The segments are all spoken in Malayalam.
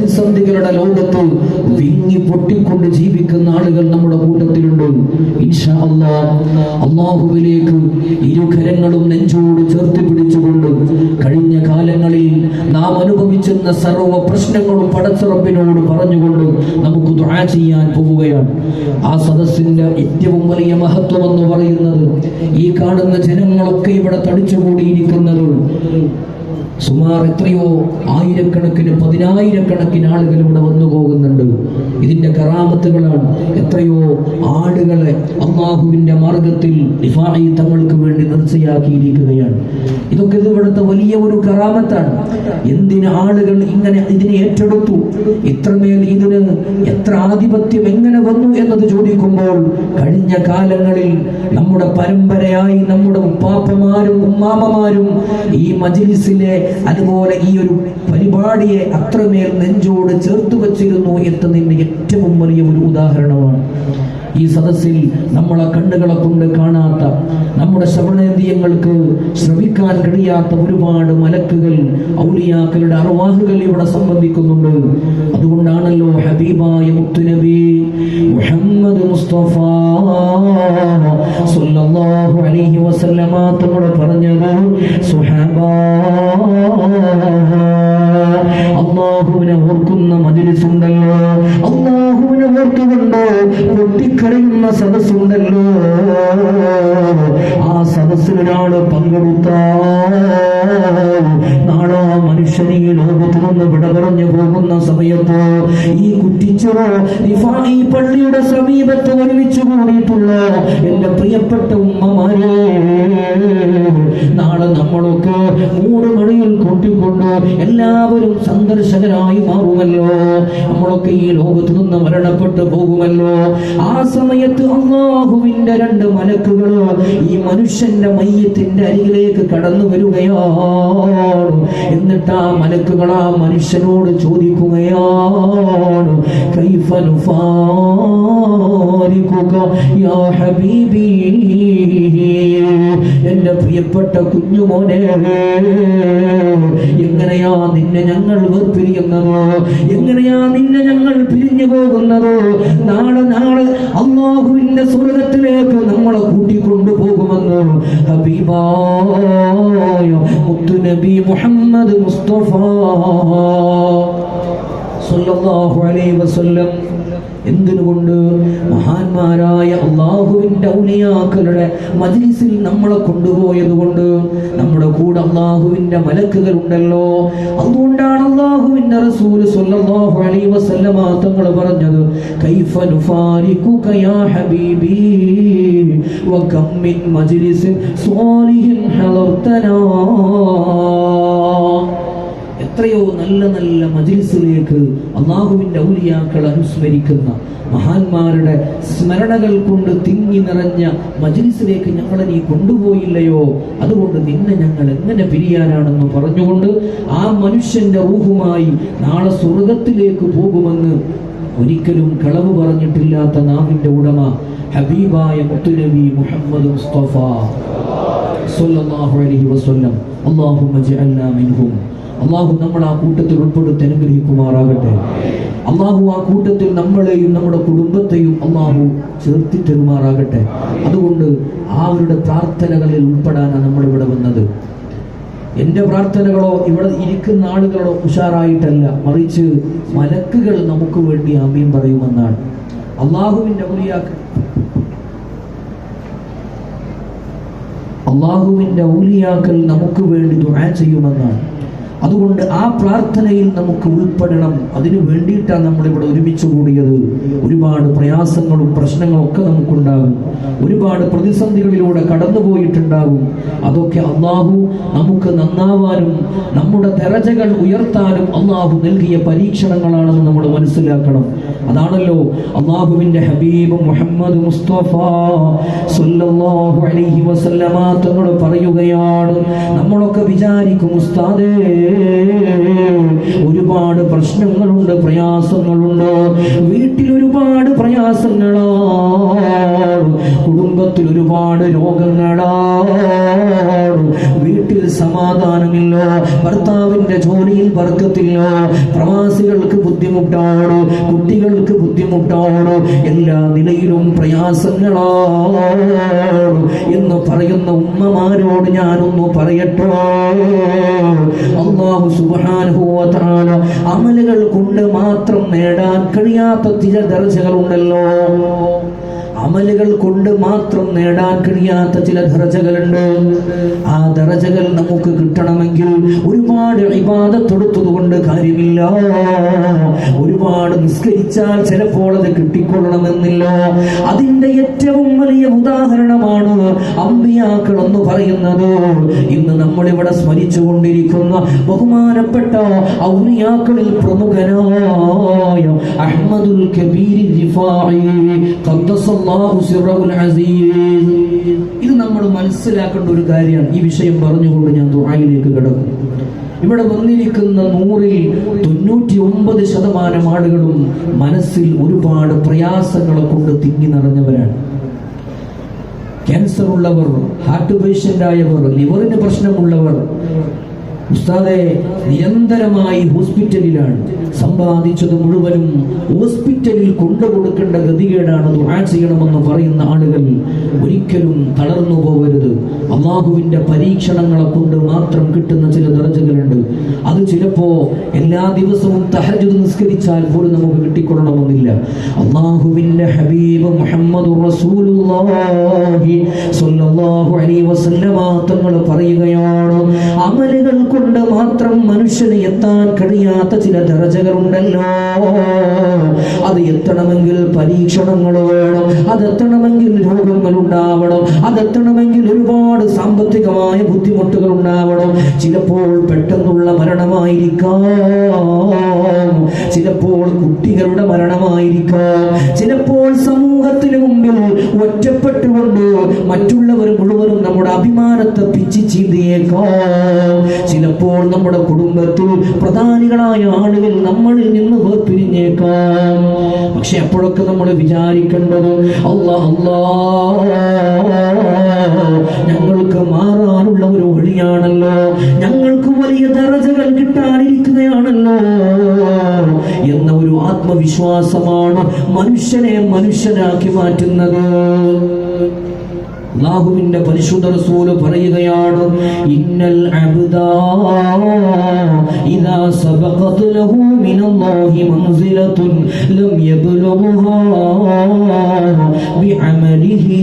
പ്രതിസന്ധികളുടെ ലോകത്ത് വിങ്ങി പൊട്ടിക്കൊണ്ട് ജീവിക്കുന്ന ആളുകൾ നമ്മുടെ കൂട്ടത്തിലുണ്ട്. ഇൻഷാ അല്ലാഹ് അല്ലാഹുവിലേക്ക് ഇരുകരങ്ങളും നെഞ്ചോട് ചേർത്ത് പിടിച്ചുകൊണ്ട് കഴിഞ്ഞ കാലങ്ങളിൽ നാം അനുഭവിച്ചെന്ന സർവ്വ പ്രശ്നങ്ങളും പടച്ചറബിനോട് പറഞ്ഞുകൊണ്ട് നമുക്ക് ദുആ ചെയ്യാൻ പോവുകയാണ്. ആ സദസ്സിന്റെ ഏറ്റവും വലിയ മഹത്വം എന്ന് പറയുന്നത് ഈ കാണുന്ന ജനങ്ങളൊക്കെ ഇവിടെ തടിച്ചുകൂടിയിരിക്കുന്നത് സുമാർ എത്രയോ ആയിരക്കണക്കിന് പതിനായിരക്കണക്കിന് ആളുകൾ ഇവിടെ വന്നു പോകുന്നുണ്ട്. ഇതിന്റെ കറാമത്തുകളാണ്. എത്രയോ ആടുകളെ അല്ലാഹുവിന്റെ മാർഗത്തിൽ റിഫാഈ തങ്ങൾക്ക് വേണ്ടി നിർച്ചയാക്കിയിരിക്കുകയാണ്. ഇതൊക്കെ ഇവിടുത്തെ വലിയ ഒരു കറാമത്താണ്. എന്തിന് ആളുകൾ ഇങ്ങനെ ഇതിനെ ഏറ്റെടുത്തു? ഇത്രമേൽ ഇതിന് എത്ര ആധിപത്യം എങ്ങനെ വന്നു എന്നത് ചോദിക്കുമ്പോൾ കഴിഞ്ഞ കാലങ്ങളിൽ നമ്മുടെ പരമ്പരയായി നമ്മുടെ ഉപ്പാപ്പമാരും ഉമ്മാമമാരും ഈ മജ്‌ലിസിലെ അതുപോലെ ഈ ഒരു പരിപാടിയെ അത്രമേൽ നെഞ്ചോട് ചേർത്ത് വച്ചിരുന്നു എന്നതിന്റെ ഏറ്റവും വലിയ ഒരു ഉദാഹരണമാണ്. ഈ സദസ്സിൽ നമ്മളെ കണ്ണുകളെ കൊണ്ട് കാണാത്ത, നമ്മുടെ ശ്രവണേന്ദ്രിയങ്ങൾക്ക് ശ്രവിക്കാൻ കഴിയാത്ത ഒരുപാട് മലക്കുകൾ, ഔലിയാക്കളുടെ അർവാഹുകൾ ഇവിടെ സംബന്ധിക്കുന്നുണ്ട്. അതുകൊണ്ടാണല്ലോ ഹബീബായ മുത്തുനബി മുഹമ്മദ് മുസ്തഫ സല്ലല്ലാഹു അലൈഹി വസല്ലമ തങ്ങൾ പറഞ്ഞത്, സുഹാബാ അല്ലാഹുവിനെ ഓർക്കുന്ന മജ്‌ലിസ് ഉണ്ടല്ലോ, അല്ലാഹുവിനെ ഓർത്തുകൊണ്ടോ പൊട്ടിക്കരയുന്ന സദസ്സുണ്ടല്ലോ, ആ സദസ്സിൽ ഒരാൾ പങ്കെടുത്താൽ നാളെ മനുഷ്യനെ ഈ ലോകത്ത് നിന്ന് വിട പറഞ്ഞു പോകുന്ന സമയത്ത് ഈ കുറ്റിച്ചിറ റിഫാഈ പള്ളിയുടെ സമീപത്ത് ഒരുമിച്ച് കൂടിയിട്ടുള്ള എന്റെ പ്രിയപ്പെട്ട ഉമ്മമാരെ, നാളെ നമ്മളൊക്കെ 3 മണിയിൽ കൂട്ടിക്കൊണ്ട് എല്ലാവരും സന്ദർശകരായി മാറുമല്ലോ. നമ്മളൊക്കെ ഈ ലോകത്ത് നിന്ന് മരണപ്പെട്ടു പോകുമല്ലോ. ആ സമയത്ത് അല്ലാഹുവിന്റെ 2 മലക്കുകൾ ഈ മനുഷ്യന്റെ മയ്യത്തിന്റെ അരികിലേക്ക് കടന്നു വരികയാണ്. എന്നിട്ട് ആ മലക്കുകൾ ആ മനുഷ്യനോട് ചോദിക്കുകയാണ്, കൈഫ നുഫാരിഖുക യാ ഹബീബി, എന്റെ പ്രിയപ്പെട്ട കുഞ്ഞുമോനെ, എങ്ങനെയാ നിന്നെ ഞങ്ങൾ വേർപിരിയുന്നത്? എങ്ങനെയാ നിന്നെ ഞങ്ങൾ പിരിഞ്ഞു പോകുന്നത്? നാളെ അല്ലാഹുവിന്റെ സ്വർഗ്ഗത്തിലേക്ക് നമ്മളെ കൂട്ടിക്കൊണ്ടു പോകുമെന്ന് ഹബീബായ മുത്തുനബി മുഹമ്മദ് മുസ്തഫ സല്ലല്ലാഹു അലൈഹി വസല്ലം. എന്തിനുകൊണ്ട്? മഹാന്മാരായ അല്ലാഹുവിന്റെ ഔലിയാക്കളുടെ മജ്‌ലിസിൽ നമ്മളെ കൊണ്ടുപോയത് കൊണ്ട്. നമ്മുടെ കൂടെ അല്ലാഹുവിന്റെ മലക്കുകൾ ഉണ്ടല്ലോ. അതുകൊണ്ടാണ് അല്ലാഹുവിന്റെ റസൂൽ സല്ലല്ലാഹു അലൈഹി വസല്ലമ തങ്ങൾ പറഞ്ഞത്, കൈഫ നുഫാരിഖുക യാ ഹബീബി വകം മിൻ മജ്‌ലിസിൻ സ്വാലിഹിൻ ഹളർതനാ. എത്രയോ നല്ല നല്ല മജ്‌ലിസിലേക്ക് അല്ലാഹുവിന്റെ ഔലിയാക്കൾ അനുസ്മരിക്കുന്ന മഹാന്മാരുടെ സ്മരണകൾ കൊണ്ട് തിങ്ങി നിറഞ്ഞ മജ്‌ലിസിലേക്ക് ഞങ്ങളെ നീ കൊണ്ടുപോയില്ലയോ, അതുകൊണ്ട് നിന്നെ ഞങ്ങൾ എങ്ങനെ പിരിയാനാണെന്ന് പറഞ്ഞുകൊണ്ട് ആ മനുഷ്യന്റെ റൂഹുമായി നാളെ സ്വർഗ്ഗത്തിലേക്ക് പോകുമെന്ന് ഒരിക്കലും കളവ് പറഞ്ഞിട്ടില്ലാത്ത നാവിന്റെ ഉടമ ഹബീബായ മുത്തുനബി മുഹമ്മദ് മുസ്തഫ സല്ലല്ലാഹു അലൈഹി വസല്ലം. അല്ലാഹുമ്മ ജഅൽനാ മിൻഹും. അല്ലാഹു നമ്മൾ ആ കൂട്ടത്തിൽ ഉൾപ്പെടുത്തി അനുഗ്രഹിക്കുമാറാകട്ടെ. അല്ലാഹു ആ കൂട്ടത്തിൽ നമ്മളെയും നമ്മുടെ കുടുംബത്തെയും അല്ലാഹു ചേർത്തി തരുമാറാകട്ടെ. അതുകൊണ്ട് അവരുടെ പ്രാർത്ഥനകളിൽ ഉൾപ്പെടാനാണ് നമ്മളിവിടെ വന്നത്. എൻ്റെ പ്രാർത്ഥനകളോ ഇവിടെ ഇരിക്കുന്ന ആളുകളോ ഉഷാറായിട്ടല്ല, മറിച്ച് മലക്കുകൾ നമുക്ക് വേണ്ടി ആമീൻ പറയുമെന്നാണ്. അല്ലാഹുവിൻ്റെ ഔലിയാക്കൾ നമുക്ക് വേണ്ടി ദുആ ചെയ്യുമെന്നാണ്. അതുകൊണ്ട് ആ പ്രാർത്ഥനയിൽ നമുക്ക് ഉൾപ്പെടണം. അതിനു വേണ്ടിയിട്ടാണ് നമ്മളിവിടെ ഒരുമിച്ച് കൂടിയത്. ഒരുപാട് പ്രയാസങ്ങളും പ്രശ്നങ്ങളും ഒക്കെ നമുക്കുണ്ടാകും. ഒരുപാട് പ്രതിസന്ധികളിലൂടെ കടന്നുപോയിട്ടുണ്ടാകും. അതൊക്കെ അല്ലാഹു നമുക്ക് നന്നാവാനും നമ്മുടെ ദറജകൾ ഉയർത്താനും അല്ലാഹു നൽകിയ പരീക്ഷണങ്ങളാണെന്ന് നമ്മൾ മനസ്സിലാക്കണം. അതാണല്ലോ അല്ലാഹുവിന്റെ ഹബീബ് മുഹമ്മദ് മുസ്തഫ സല്ലല്ലാഹു അലൈഹി വസല്ലമ തങ്ങൾ പറയുകയാണ്, നമ്മളൊക്കെ വിചാരിക്കും ഉസ്താദേ ഒരുപാട് പ്രശ്നങ്ങളുണ്ട്, പ്രയാസങ്ങളുണ്ട്, വീട്ടിൽ ഒരുപാട് പ്രയാസങ്ങളാണ്, കുടുംബത്തിൽ ഒരുപാട് രോഗങ്ങളാണ്, വീട്ടിൽ സമാധാനമില്ല, ഭർത്താവിന്റെ ജോലിയിൽ ബർക്കത്തില്ല, പ്രവാസികൾക്ക് ബുദ്ധിമുട്ടാണ്, കുട്ടികൾക്ക് ബുദ്ധിമുട്ടാണ്, എല്ലാ നിലയിലും പ്രയാസങ്ങളാണ് എന്ന് പറയുന്ന ഉമ്മമാരോട് ഞാനൊന്ന് പറയട്ടെ. അല്ലാഹു സുബ്ഹാനഹു വ തആല അമലുകൾ കൊണ്ട് മാത്രം നേടാൻ കഴിയാത്ത ചില ദർജകളുണ്ടല്ലോ. അമലുകൾ കൊണ്ട് മാത്രം നേടാൻ കഴിയാത്ത ചില ദർജകളുണ്ട്. ആ ദർജകൾ നമുക്ക് കിട്ടണമെങ്കിൽ ഒരുപാട് ഇബാദത്ത് എടുത്തതുകൊണ്ട് കാര്യമില്ല. ഒരുപാട് നിസ്കരിച്ചാൽ ചിലപ്പോൾ അത് കിട്ടിക്കൊള്ളണമെന്നില്ല. അതിന്റെ ഏറ്റവും വലിയ ഉദാഹരണമാണ് അമ്പിയാക്കൾ എന്ന് പറയുന്നത്. ഇന്ന് നമ്മളിവിടെ സ്മരിച്ചുകൊണ്ടിരിക്കുന്ന ബഹുമാനപ്പെട്ട ഔലിയാക്കളിൽ പ്രമുഖനായ അഹ്മദുൽ കബീർ റിഫാഇ ഖദ്ദസല്ലാഹു സിറഹുൽ അസീസ്. ഇത് നമ്മൾ മനസ്സിലാക്കേണ്ട ഒരു കാര്യമാണ്. ഈ വിഷയം പറഞ്ഞുകൊണ്ട് ഞാൻ ദുആയിലേക്ക് കടക്കും. ഇവിടെ വന്നിരിക്കുന്ന 100-99% ആളുകളും മനസ്സിൽ ഒരുപാട് പ്രയാസങ്ങളെ കൊണ്ട് തിങ്ങി നിറഞ്ഞവരാണ്. ക്യാൻസർ ഉള്ളവർ, ഹാർട്ട് പേഷ്യന്റ് ആയവർ, ലിവറിന് പ്രശ്നമുള്ളവർ, ഉസ്താദെ നിരന്തരമായി ഹോസ്പിറ്റലിലാണ്, സമ്പാദിച്ചത് മുഴുവനും ഹോസ്പിറ്റലിൽ കൊണ്ടുകൊടുക്കേണ്ട ഗതികേടാണ്. ദുആ ചെയ്യണമെന്ന് പറയുന്ന ആളുകൾ ഒരിക്കലും തളർന്നു പോകരുത്. അള്ളാഹുവിന്റെ പരീക്ഷണങ്ങളെ കൊണ്ട് മാത്രം കിട്ടുന്ന ചില ദർജകളുണ്ട്. അത് ചിലപ്പോ എല്ലാ ദിവസവും തഹജ്ജുദ് നിസ്കരിച്ചാൽ പോലും നമുക്ക് കിട്ടിക്കൊള്ളണമെന്നില്ല. അള്ളാഹുവിന്റെ ഹബീബ് മുഹമ്മദുർ റസൂലുള്ളാഹി സ്വല്ലല്ലാഹു അലൈഹി വസല്ലമ തങ്ങൾ പറയുകയാണ്, അമലുകൾ കൊണ്ട് മാത്രം മനുഷ്യന് എത്താൻ കഴിയാത്ത ചില ദർജകളുണ്ടല്ലോ. അത് എത്തണമെങ്കിൽ പരീക്ഷണങ്ങൾ വേണം, അതെത്തണമെങ്കിൽ രോഗങ്ങൾ ഉണ്ടാവണം, അതെത്തണമെങ്കിൽ ഒരുപാട് സാമ്പത്തികമായ ബുദ്ധിമുട്ടുകൾ ഉണ്ടാവണം. ചിലപ്പോൾ പെട്ടെന്നുള്ള മരണമായിരിക്കാം, ചിലപ്പോൾ കുട്ടികളുടെ മരണമായിരിക്കാം, ചിലപ്പോൾ സമൂഹത്തിന് മുമ്പിൽ ഒറ്റപ്പെട്ടുകൊണ്ട് മറ്റുള്ളവർ മുഴുവനും നമ്മുടെ അഭിമാനത്തെ പിച്ചി ചീന്തിയേക്കാം. ചിലപ്പോൾ നമ്മുടെ കുടുംബത്തിൽ പ്രധാനികളായ ആളുകൾ നമ്മളിൽ നിന്ന് വേർപിരിഞ്ഞേക്കാം. പക്ഷെ അപ്പോഴൊക്കെ നമ്മൾ വിചാരിക്കേണ്ടത്, ഞങ്ങൾക്ക് മാറാനുള്ള ഒരു വഴിയാണല്ലോ, ഞങ്ങൾക്ക് വലിയ ദർജകൾ കിട്ടാനിരിക്കുകയാണല്ലോ എന്ന ഒരു ആത്മവിശ്വാസമാണ് മനുഷ്യനെ മനുഷ്യനാക്കി മാറ്റുന്നത്. അല്ലാഹുവിന്റെ പരിശുദ്ധ റസൂല് പറയുകയാണ്, ഇന്നൽ അബ്ദാ ഇദാ സബഖത് ലഹു മിനല്ലാഹി മൻസിലത്തുൻ ലം യബ്ലുഗ്ഹാ ബിഅമലിഹി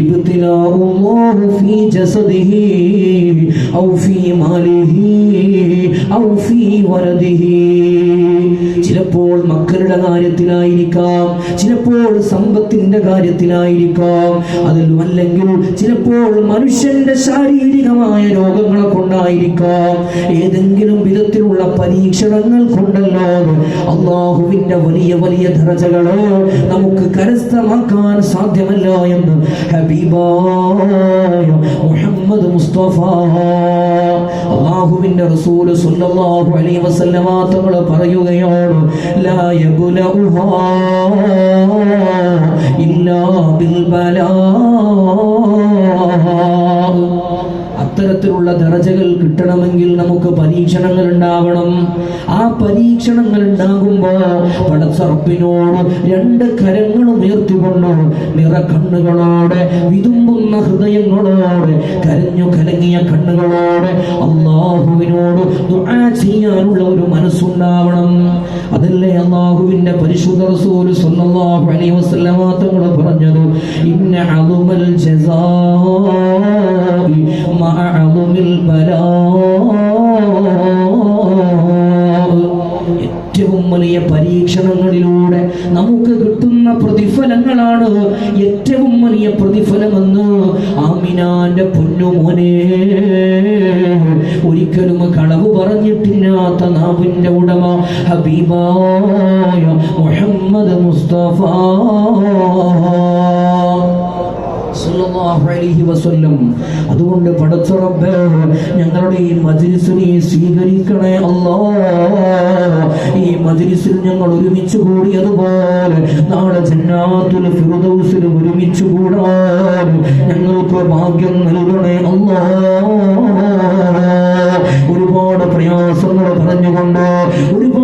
ഇബ്തിലാഉല്ലാഹു ഫീ ജസദിഹി ഔ ഫീ മാലിഹി ഔ ഫീ വലദിഹി. ചിലപ്പോൾ മക്കളുടെ കാര്യത്തിലായിരിക്കാം, ചിലപ്പോൾ സമ്പത്തിന്റെ കാര്യത്തിലായിരിക്കാം, അതിലും അല്ലെങ്കിൽ ചിലപ്പോൾ മനുഷ്യന്റെ ശാരീരികമായ രോഗങ്ങളെ കൊണ്ടായിരിക്കാം, ഏതെങ്കിലും വിധത്തിലുള്ള പരീക്ഷണങ്ങൾ കൊണ്ടല്ലോ അള്ളാഹുവിന്റെ വലിയ വലിയ ദർജകളെ നമുക്ക് കരസ്ഥമാക്കാൻ സാധ്യമല്ല എന്ന് ഹബീബായ മുഹമ്മദ് മുസ്തഫ അള്ളാഹുവിന്റെ റസൂൽ സ്വല്ലല്ലാഹു അലൈഹി വസല്ലമ തങ്ങൾ പറയുകയാണ്, ലാ യബ്ലഉഹാ ഇല്ലാ ബിൽ ബലാ. അത്തരത്തിലുള്ള ദർജകൾ കിട്ടണമെങ്കിൽ നമുക്ക് പരീക്ഷണങ്ങൾ ഉണ്ടാവണം. ആ പരീക്ഷണങ്ങൾ ഉണ്ടാകുമ്പോൾ പടച്ചറപ്പിനോട് 2 കരങ്ങളും ഉയർത്തിക്കൊണ്ട് നിറകണ്ണുകളോടെ, വിതുമ്പുന്ന ഹൃദയങ്ങളോടെ, കരഞ്ഞു കലങ്ങിയ കണ്ണുകളോടെ അള്ളാഹുവിനോട് ദുആ ചെയ്യാനുള്ള ഒരു മനസ്സുണ്ടാവണം. അതല്ലേ അള്ളാഹുവിന്റെ പരിശുദ്ധ റസൂൽ സ്വല്ലല്ലാഹു അലൈഹി വസല്ലമ തങ്ങൾ പറഞ്ഞത്, ഇന്ന അദുമൽ ജസാഇ മഅ അദുമിൽ ബലാ. ഏറ്റവും വലിയ പരീക്ഷണങ്ങളിലൂടെ നമുക്ക് കിട്ടുന്ന പ്രതിഫലങ്ങളാണ് ഏറ്റവും വലിയ പ്രതിഫലമെന്ന് ആമിനാന്റെ പൊന്നുമോനെ, ഒരിക്കലും കളവ് പറഞ്ഞിട്ടില്ലാത്ത നാവിന്റെ ഉടമ ഹബീബായ മുഹമ്മദ് മുസ്തഫ സല്ലല്ലാഹു അലൈഹി വസല്ലം. അതുകൊണ്ട് പടച്ച റബ്ബേ, ഞങ്ങളുടെ ഈ മജ്ലിസിനെ സ്വീകരിക്കണേ അല്ലാഹ്. ഈ മജ്ലിസിൽ ഞങ്ങൾ ഒരുമിച്ച് കൂടിയതുപോലെ നാളെ ജന്നാത്തുൽ ഫിർദൗസിൽ ഒരുമിച്ച് കൂടാൻ ഞങ്ങൾക്ക് ഭാഗ്യം നൽകണേ അല്ലാഹ്. ഒരുപാട് പ്രയാസങ്ങൾ പറഞ്ഞുകൊണ്ട്, ഒരുപാട്